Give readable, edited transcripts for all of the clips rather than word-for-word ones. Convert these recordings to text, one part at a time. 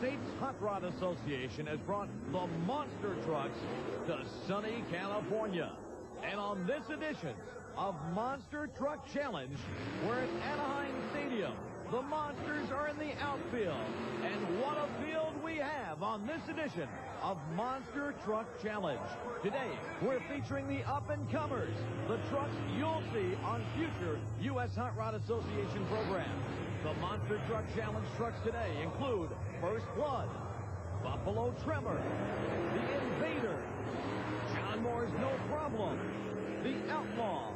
States Hot Rod Association has brought the monster trucks to sunny California. And on this edition of Monster Truck Challenge, we're at Anaheim Stadium. The monsters are in the outfield. And what a field we have on this edition of Monster Truck Challenge. Today, we're featuring the up-and-comers, the trucks you'll see on future U.S. Hot Rod Association programs. The Monster Truck Challenge trucks today include First Blood, Buffalo Tremor, the Invader, John Moore's No Problem, the Outlaw,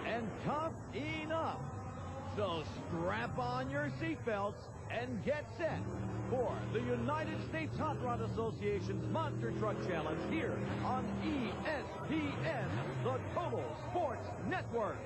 and Tough Enough. So strap on your seatbelts and get set for the United States Hot Rod Association's Monster Truck Challenge here on ESPN, the Total Sports Network.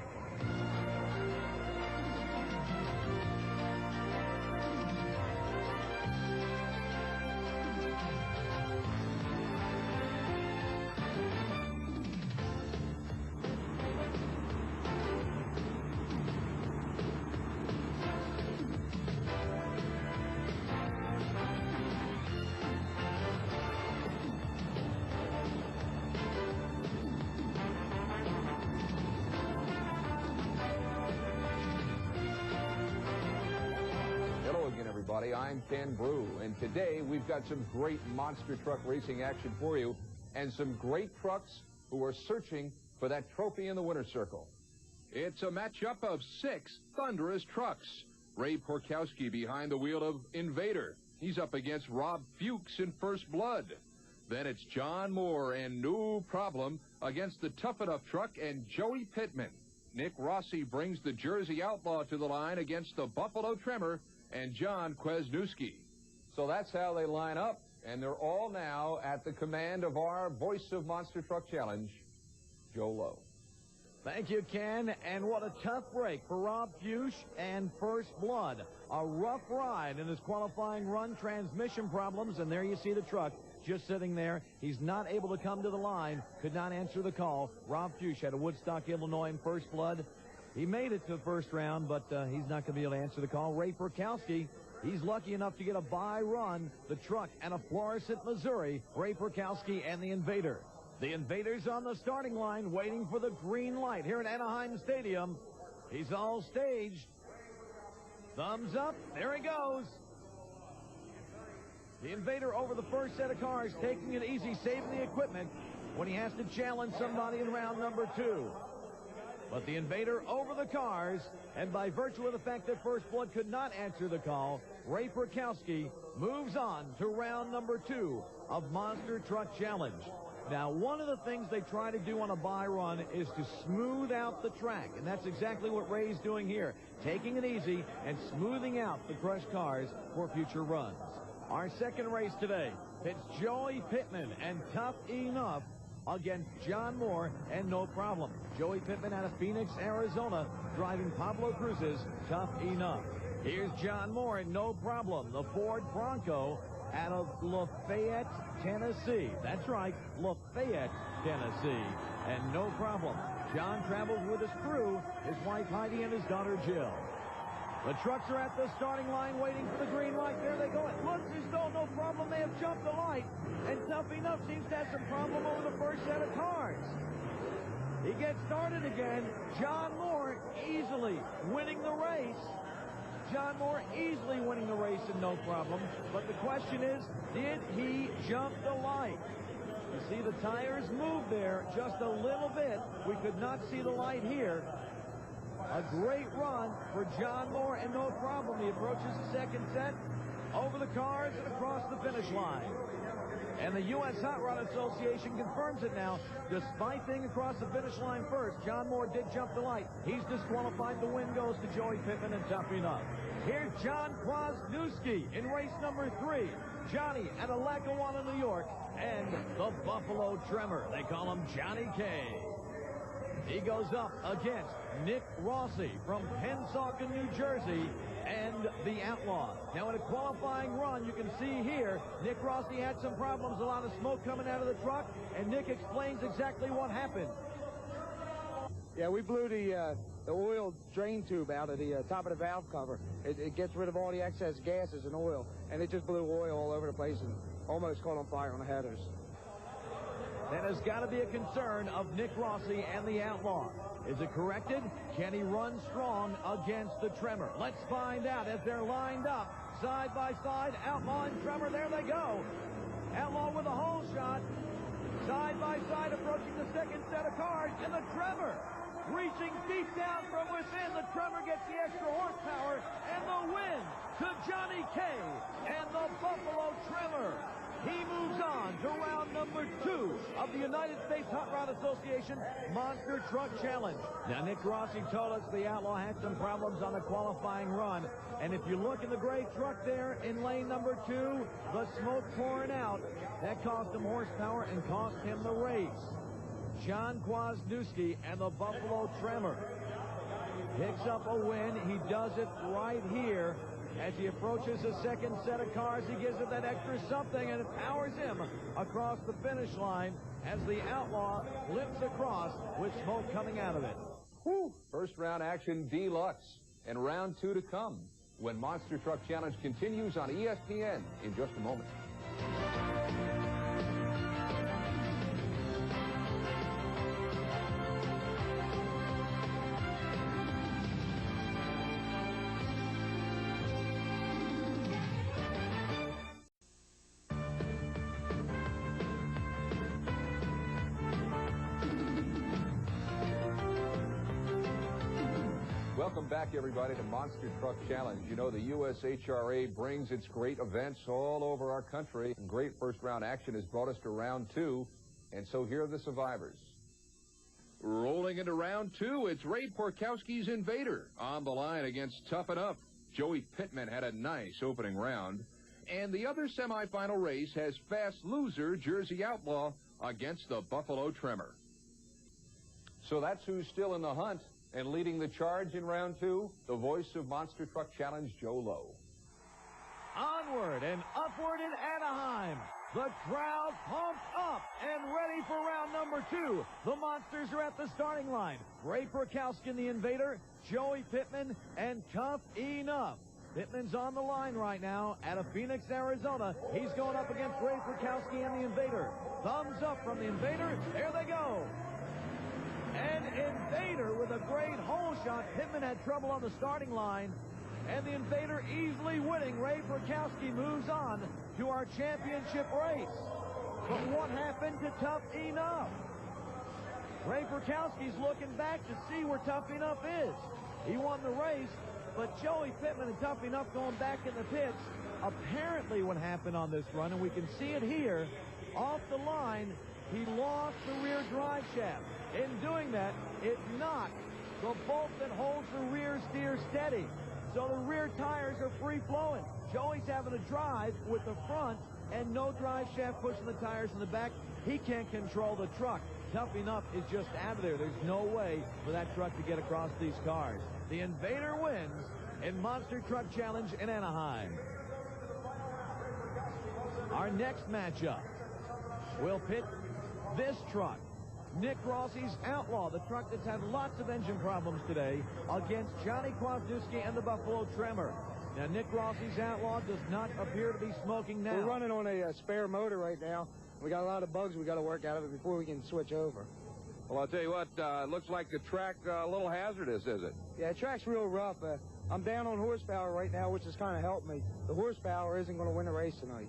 I'm Ken Brew, and today we've got some great monster truck racing action for you and some great trucks who are searching for that trophy in the winner's circle. It's a matchup of 6 thunderous trucks. Ray Porkowski behind the wheel of Invader. He's up against Rob Fuchs in First Blood. Then it's John Moore and No Problem against the Tough Enough truck and Joey Pittman. Nick Rossi brings the Jersey Outlaw to the line against the Buffalo Tremor and John Kwasniewski. So that's how they line up, and they're all now at the command of our voice of Monster Truck Challenge, Joe Lowe. Thank you, Ken, and what a tough break for Rob Fuchs and First Blood. A rough ride in his qualifying run, transmission problems, and there you see the truck just sitting there. He's not able to come to the line, could not answer the call. Rob Fuchs out of Woodstock, Illinois in First Blood. He made it to the first round, but he's not going to be able to answer the call. Ray Porkowski, he's lucky enough to get a bye run. The truck out of Florissant, Missouri. Ray Porkowski and the Invader. The Invader's on the starting line waiting for the green light here at Anaheim Stadium. He's all staged. Thumbs up. There he goes. The Invader over the first set of cars, taking it easy, saving the equipment when he has to challenge somebody in round number 2. But the Invader over the cars, and by virtue of the fact that First Blood could not answer the call, Ray Porkowski moves on to round number 2 of Monster Truck Challenge. Now, one of the things they try to do on a bye run is to smooth out the track, and that's exactly what Ray's doing here, taking it easy and smoothing out the crushed cars for future runs. Our second race today, it's Joey Pittman and Tough Enough against John Moore and No Problem. Joey Pittman out of Phoenix, Arizona, driving Pablo Cruz's Tough Enough. Here's John Moore and No Problem, the Ford Bronco out of Lafayette, Tennessee. That's right, Lafayette, Tennessee. And No Problem. John travels with his crew, his wife Heidi and his daughter Jill. The trucks are at the starting line waiting for the green light. There they go. It looks as though No Problem may have jumped the light. And Tough Enough seems to have some problem over the first set of cars. He gets started again. John Moore easily winning the race. John Moore easily winning the race and No Problem. But the question is, did he jump the light? You see the tires move there just a little bit. We could not see the light here. A great run for John Moore and No Problem. He approaches the second set, over the cars and across the finish line. And the U.S. Hot Rod Association confirms it now. Despite being across the finish line first, John Moore did jump the light. He's disqualified. The win goes to Joey Pittman and Tough Enough. Here's John Kwasniewski in race number 3. Johnny out of Lackawanna, New York, and the Buffalo Tremor. They call him Johnny K. He goes up against Nick Rossi from Pensacola, New Jersey, and the Outlaw. Now in a qualifying run, you can see here, Nick Rossi had some problems, a lot of smoke coming out of the truck, and Nick explains exactly what happened. Yeah, we blew the oil drain tube out of the top of the valve cover. It gets rid of all the excess gases and oil, and it just blew oil all over the place and almost caught on fire on the headers. That has got to be a concern of Nick Rossi and the Outlaw. Is it corrected? Can he run strong against the Tremor? Let's find out as they're lined up side by side. Outlaw and Tremor, there they go. Outlaw with a hole shot. Side by side approaching the second set of cars, and the Tremor reaching deep down from within. The Tremor gets the extra horsepower and the win to Johnny K and the Buffalo Tremor. He moves on to round number 2 of the United States Hot Rod Association Monster Truck Challenge. Now, Nick Rossi told us the Outlaw had some problems on the qualifying run. And if you look in the gray truck there in lane number 2, the smoke pouring out, that cost him horsepower and cost him the race. John Kwasniewski and the Buffalo Tremor picks up a win. He does it right here. As he approaches the second set of cars, he gives it that extra something, and it powers him across the finish line as the Outlaw limps across with smoke coming out of it. Whew. First round action deluxe, and round 2 to come when Monster Truck Challenge continues on ESPN in just a moment. Welcome back, everybody, to Monster Truck Challenge. You know, the USHRA brings its great events all over our country. And great first-round action has brought us to round 2, and so here are the survivors. Rolling into round 2, it's Ray Porkowski's Invader on the line against Tough Enough. Joey Pittman had a nice opening round. And the other semifinal race has Fast Loser Jersey Outlaw against the Buffalo Tremor. So that's who's still in the hunt. And leading the charge in round 2, the voice of Monster Truck Challenge, Joe Lowe. Onward and upward in Anaheim. The crowd pumped up and ready for round number 2. The Monsters are at the starting line. Ray Porkowski, the Invader, Joey Pittman, and Tough Enough. Pittman's on the line right now out of Phoenix, Arizona. He's going up against Ray Porkowski and the Invader. Thumbs up from the Invader. There they go. And Invader with a great hole shot. Pittman had trouble on the starting line. And the Invader easily winning. Ray Porkowski moves on to our championship race. But what happened to Tough Enough? Ray Porkowski's looking back to see where Tough Enough is. He won the race, but Joey Pittman and Tough Enough going back in the pits. Apparently what happened on this run, and we can see it here, off the line, he lost the rear drive shaft. In doing that, it knocked the bolt that holds the rear steer steady. So the rear tires are free-flowing. Joey's having to drive with the front and no drive shaft pushing the tires in the back. He can't control the truck. Tough Enough is just out of there. There's no way for that truck to get across these cars. The Invader wins in Monster Truck Challenge in Anaheim. Our next matchup will pit this truck, Nick Rossi's Outlaw, the truck that's had lots of engine problems today, against Johnny Kwasniewski and the Buffalo Tremor. Now, Nick Rossi's Outlaw does not appear to be smoking now. We're running on a spare motor right now. We got a lot of bugs we got to work out of it before we can switch over. Well, I'll tell you what, looks like the track a little hazardous, is it? Yeah, the track's real rough. I'm down on horsepower right now, which has kind of helped me. The horsepower isn't going to win the race tonight.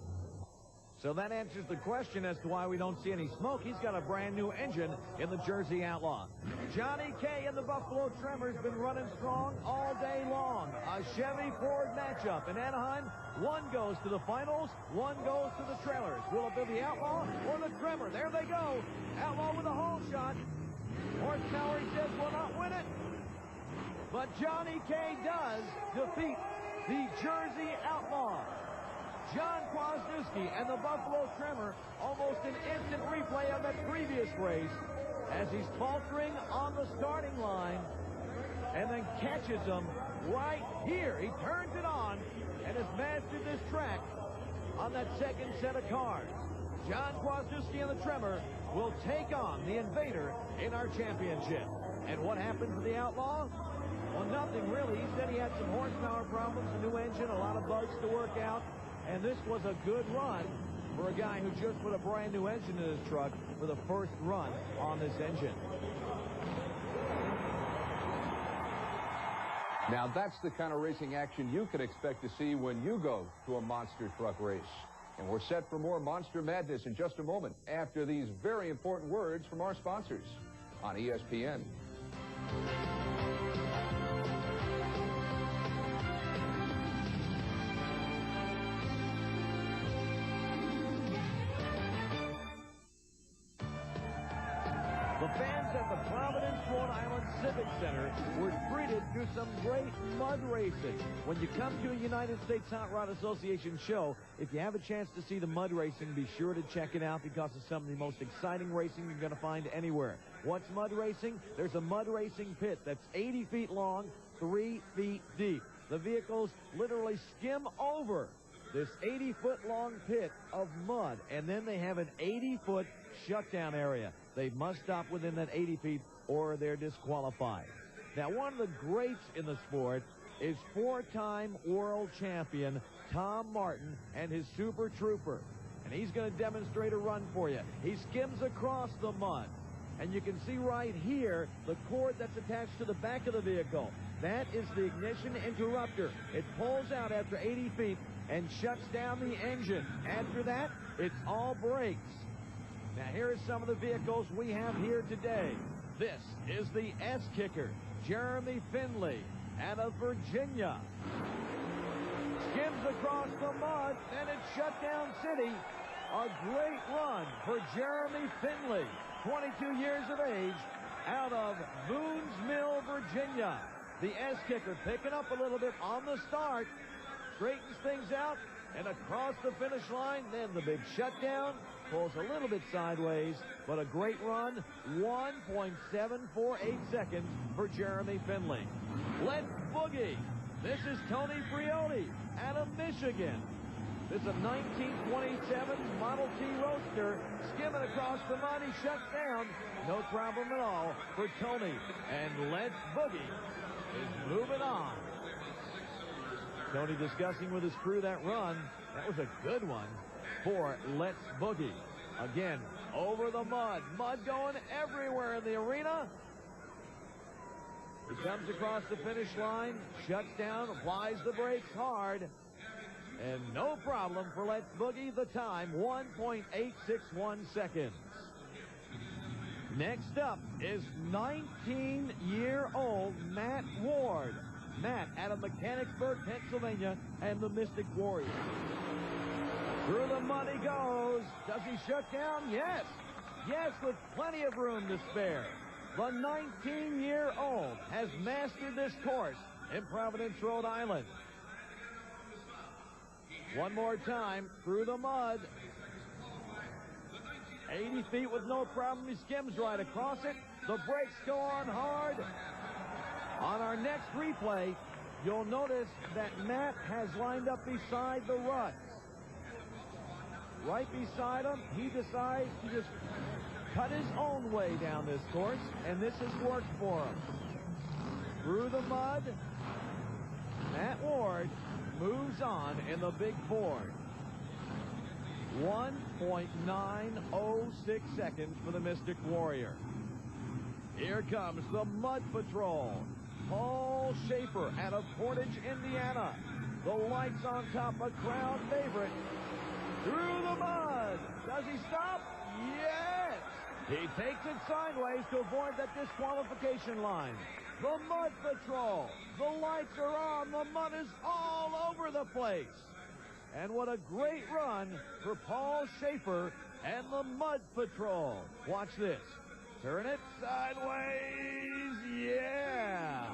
So that answers the question as to why we don't see any smoke. He's got a brand new engine in the Jersey Outlaw. Johnny K and the Buffalo Tremor has been running strong all day long. A Chevy Ford matchup in Anaheim. One goes to the finals, one goes to the trailers. Will it be the Outlaw or the Tremor? There they go. Outlaw with a hole shot. Horsepower, he says, will not win it. But Johnny K does defeat the Jersey Outlaw. John Kwasniewski and the Buffalo Tremor, almost an instant replay of that previous race as he's faltering on the starting line and then catches him right here. He turns it on and has mastered this track on that second set of cars. John Kwasniewski and the Tremor will take on the Invader in our championship. And what happened to the Outlaw? Well, nothing really. He said he had some horsepower problems, a new engine, a lot of bugs to work out, and this was a good run for a guy who just put a brand new engine in his truck for the first run on this engine. Now, that's the kind of racing action you can expect to see when you go to a monster truck race. And we're set for more Monster Madness in just a moment after these very important words from our sponsors on ESPN. The fans at the Providence, Rhode Island Civic Center were treated to some great mud racing. When you come to a United States Hot Rod Association show, if you have a chance to see the mud racing, be sure to check it out because it's some of the most exciting racing you're going to find anywhere. What's mud racing? There's a mud racing pit that's 80 feet long, 3 feet deep. The vehicles literally skim over this 80-foot-long pit of mud, and then they have an 80-foot shutdown area. They must stop within that 80 feet or they're disqualified. Now, one of the greats in the sport is four-time world champion Tom Martin and his Super Trooper. And he's going to demonstrate a run for you. He skims across the mud. And you can see right here the cord that's attached to the back of the vehicle. That is the ignition interrupter. It pulls out after 80 feet and shuts down the engine. After that, it's all brakes. Now, here are some of the vehicles we have here today. This is the S-Kicker, Jeremy Finley, out of Virginia. Skims across the mud, and it's Shutdown City. A great run for Jeremy Finley, 22 years of age, out of Boone's Mill, Virginia. The S-Kicker picking up a little bit on the start, straightens things out, and across the finish line, then the big shutdown. Pulls a little bit sideways, but a great run, 1.748 seconds for Jeremy Finley. Let's boogie. This is Tony Friotti out of Michigan. This is a 1927 Model T Roadster skimming across the mud. He shuts down. No problem at all for Tony. And Let's Boogie is moving on. Tony discussing with his crew that run. That was a good one for Let's Boogie. Again, over the mud. Mud going everywhere in the arena. He comes across the finish line, shuts down, applies the brakes hard. And no problem for Let's Boogie. The time, 1.861 seconds. Next up is 19-year-old Matt Ward. Matt out of Mechanicsburg, Pennsylvania, and the Mystic Warrior. Through the mud he goes. Does he shut down? Yes. Yes, with plenty of room to spare. The 19-year-old has mastered this course in Providence, Rhode Island. One more time through the mud. 80 feet with no problem. He skims right across it. The brakes go on hard. On our next replay, you'll notice that Matt has lined up beside the ruts. Right beside him, he decides to just cut his own way down this course, and this has worked for him. Through the mud, Matt Ward moves on in the big Ford. 1.906 seconds for the Mystic Warrior. Here comes the Mud Patrol. Paul Schaefer out of Portage, Indiana. The lights on top, a crowd favorite. Through the mud. Does he stop? Yes. He takes it sideways to avoid that disqualification line. The Mud Patrol. The lights are on. The mud is all over the place. And what a great run for Paul Schaefer and the Mud Patrol. Watch this. Turn it sideways. Yeah.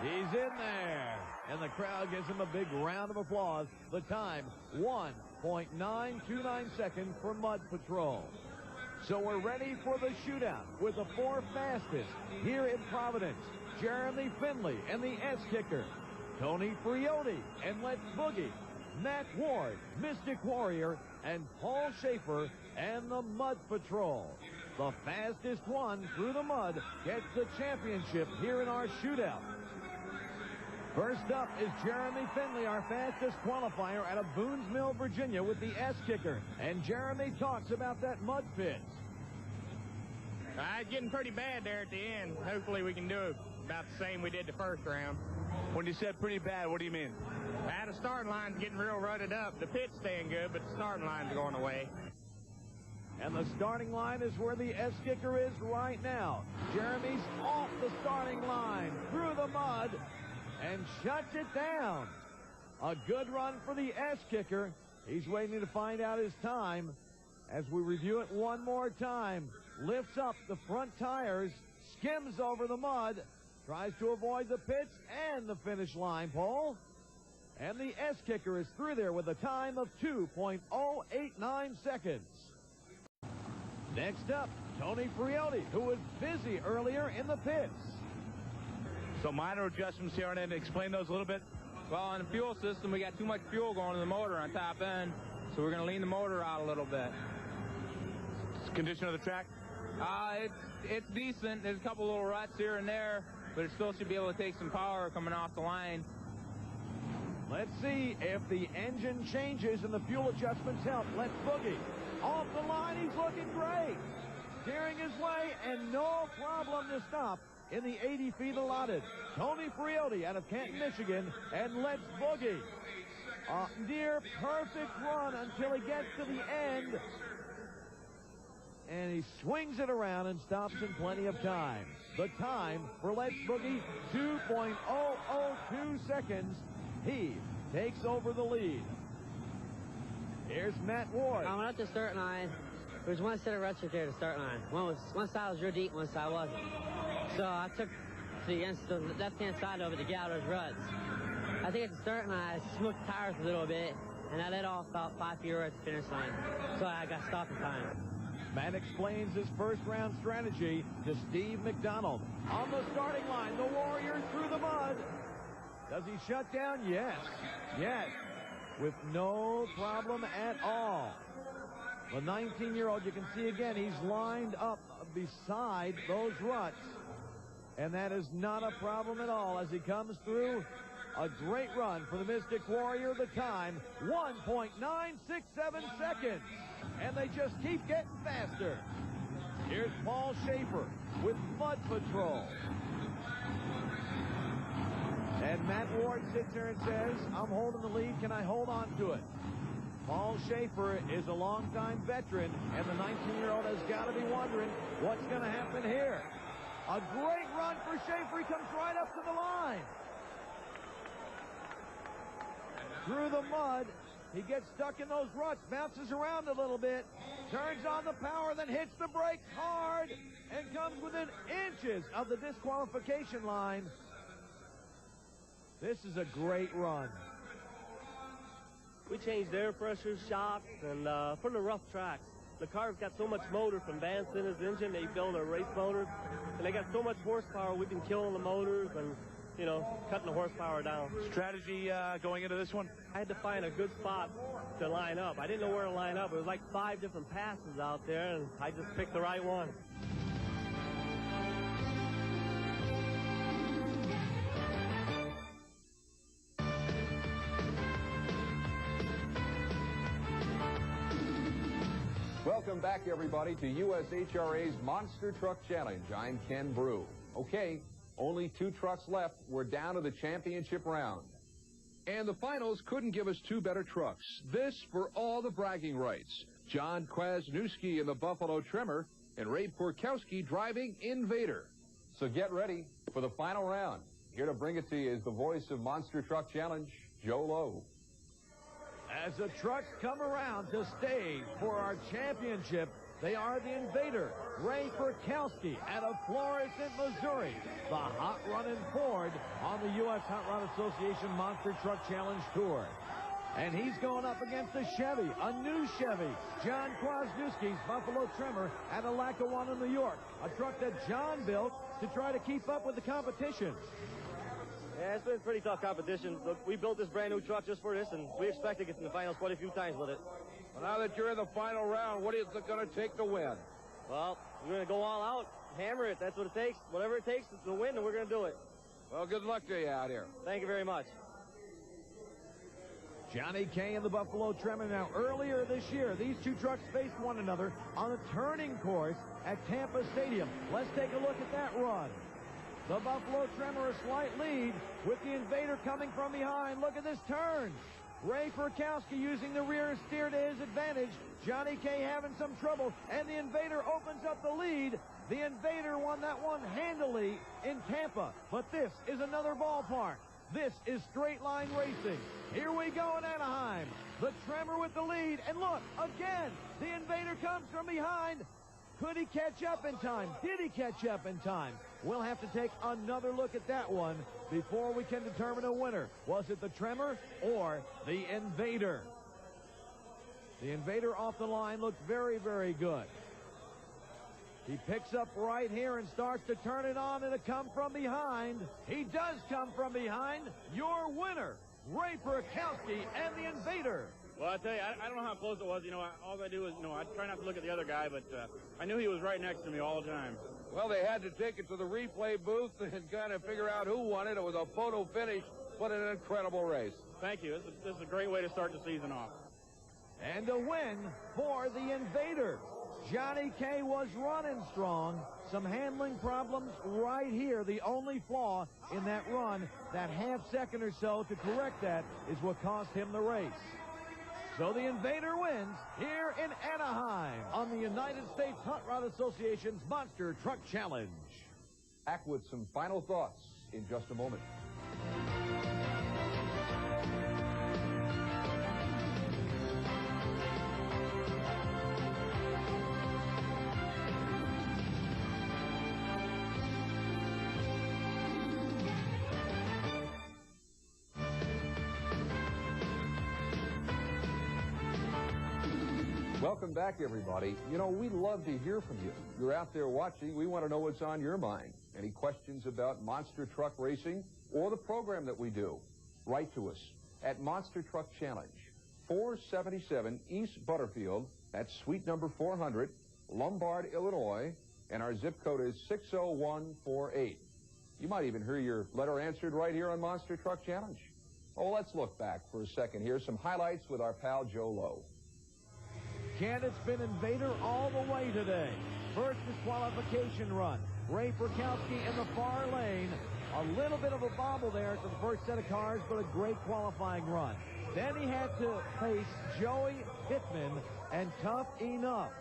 He's in there. And the crowd gives him a big round of applause. The time, 1.929 seconds for Mud Patrol. So we're ready for the shootout with the four fastest here in Providence. Jeremy Finley and the S-Kicker. Tony Friotti and Let's Boogie. Matt Ward, Mystic Warrior, and Paul Schaefer and the Mud Patrol. The fastest one through the mud gets the championship here in our shootout. First up is Jeremy Finley, our fastest qualifier out of Boones Mill, Virginia, with the S-kicker. And Jeremy talks about that mud pit. It's getting pretty bad there at the end. Hopefully we can do about the same we did the first round. When you said pretty bad, what do you mean? The starting line's getting real rutted up. The pit's staying good, but the starting line's going away. And the starting line is where the S-kicker is right now. Jeremy's off the starting line, through the mud, and shuts it down. A good run for the S-kicker. He's waiting to find out his time. As we review it one more time, lifts up the front tires, skims over the mud, tries to avoid the pits and the finish line pole. And the S-kicker is through there with a time of 2.089 seconds. Next up, Tony Friotti, who was busy earlier in the pits. So minor adjustments here, and then explain those a little bit. Well, on the fuel system, we got too much fuel going to the motor on top end, so we're going to lean the motor out a little bit. Condition of the track? It's decent. There's a couple little ruts here and there, but it still should be able to take some power coming off the line. Let's see if the engine changes and the fuel adjustments help. Let's boogie. Off the line, he's looking great. Steering his way, and no problem to stop in the 80 feet allotted. Tony Friotti out of Canton, Michigan, and let's boogie. A near perfect run until he gets to the end. And he swings it around and stops in plenty of time. The time for Let's Boogie, 2.002 seconds. He takes over the lead. Here's Matt Ward. I went up to the start line. There was one set of ruts right there to start line. One side was real deep, one side wasn't. So I took the left-hand side over to get out those ruts. I think at the start line, I smoked the tires a little bit, and I let off about 5 feet right at the finish line. So I got stopped in time. Matt explains his first-round strategy to Steve McDonald. On the starting line, the Warrior through the mud. Does he shut down? Yes. Yes. With no problem at all. The 19-year-old, you can see again, he's lined up beside those ruts. And that is not a problem at all as he comes through. A great run for the Mystic Warrior. The time, 1.967 seconds. And they just keep getting faster. Here's Paul Schaefer with Mud Patrol. And Matt Ward sits there and says, I'm holding the lead. Can I hold on to it? Paul Schaefer is a longtime veteran, and the 19-year-old has got to be wondering what's going to happen here. A great run for Schaefer. He comes right up to the line. Through the mud. He gets stuck in those ruts, bounces around a little bit, turns on the power, then hits the brakes hard, and comes within inches of the disqualification line. This is a great run. We changed air pressure, shocks, and for the rough tracks. The car's got so much motor from Vance in his engine. They built a race motor, and they got so much horsepower. We've been killing the motors and, you know, cutting the horsepower down. Strategy going into this one? I had to find a good spot to line up. I didn't know where to line up. It was like 5 different passes out there, and I just picked the right one. Welcome back, everybody, to USHRA's Monster Truck Challenge. I'm Ken Brew. Okay, only 2 trucks left. We're down to the championship round. And the finals couldn't give us 2 better trucks. This for all the bragging rights. John Kwasniewski in the Buffalo Trimmer and Ray Porkowski driving Invader. So get ready for the final round. Here to bring it to you is the voice of Monster Truck Challenge, Joe Lowe. As the trucks come around to stage for our championship, they are the Invader, Ray Porkowski out of Florissant, Missouri, the hot-running Ford on the U.S. Hot Rod Association Monster Truck Challenge Tour. And he's going up against a Chevy, a new Chevy, John Kwasniewski's Buffalo Trimmer out of Lackawanna, New York, a truck that John built to try to keep up with the competition. Yeah, it's been a pretty tough competition. Look, we built this brand new truck just for this, and we expect to get in the finals quite a few times with it. Well, now that you're in the final round, what is it going to take to win? Well, we're going to go all out, hammer it. That's what it takes. Whatever it takes to win, and we're going to do it. Well, good luck to you out here. Thank you very much. Johnny K and the Buffalo Tremor. Now, earlier this year, these two trucks faced one another on a turning course at Tampa Stadium. Let's take a look at that run. The Buffalo Tremor a slight lead with the Invader coming from behind. Look at this turn. Ray Perkowski using the rear steer to his advantage. Johnny K having some trouble, and the Invader opens up the lead. The Invader won that one handily in Tampa, but this is another ballpark. This is straight line racing. Here we go in Anaheim. The Tremor with the lead, and look, again, the Invader comes from behind. Could he catch up in time? Did he catch up in time? We'll have to take another look at that one before we can determine a winner. Was it the Tremor or the Invader? The Invader off the line looked very, very good. He picks up right here and starts to turn it on, and to come from behind. He does come from behind. Your winner, Ray Perkowski and the Invader. Well, I tell you, I don't know how close it was. All I do is, I try not to look at the other guy, but I knew he was right next to me all the time. Well, they had to take it to the replay booth and kind of figure out who won it. It was a photo finish. What an incredible race. Thank you. This is a great way to start the season off. And a win for the Invader. Johnny K was running strong. Some handling problems right here. The only flaw in that run, that half second or so to correct that, is what cost him the race. So the Invader wins here in Anaheim on the United States Hot Rod Association's Monster Truck Challenge. Back with some final thoughts in just a moment. Welcome back, everybody. We love to hear from you. You're out there watching. We want to know what's on your mind. Any questions about monster truck racing or the program that we do? Write to us at Monster Truck Challenge, 477 East Butterfield. That's suite number 400, Lombard, Illinois, and our zip code is 60148. You might even hear your letter answered right here on Monster Truck Challenge. Oh, let's look back for a second here. Some highlights with our pal Joe Lowe. Can it's been Invader all the way today. First disqualification run. Ray Perkowski in the far lane. A little bit of a bobble there to the first set of cars, but a great qualifying run. Then he had to face Joey Pittman and Tough Enough.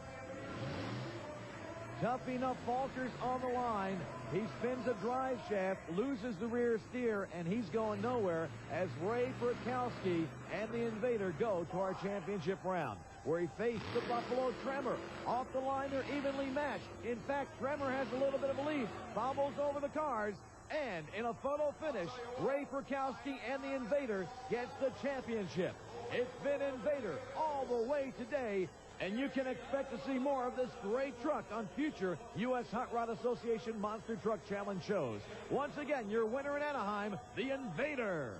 Tough Enough falters on the line. He spins a drive shaft, loses the rear steer, and he's going nowhere as Ray Perkowski and the Invader go to our championship round, where he faced the Buffalo Tremor. Off the line, they're evenly matched. In fact, Tremor has a little bit of a lead, bobbles over the cars, and in a photo finish, Ray Perkowski and the Invader gets the championship. It's been Invader all the way today, and you can expect to see more of this great truck on future U.S. Hot Rod Association Monster Truck Challenge shows. Once again, your winner in Anaheim, the Invader.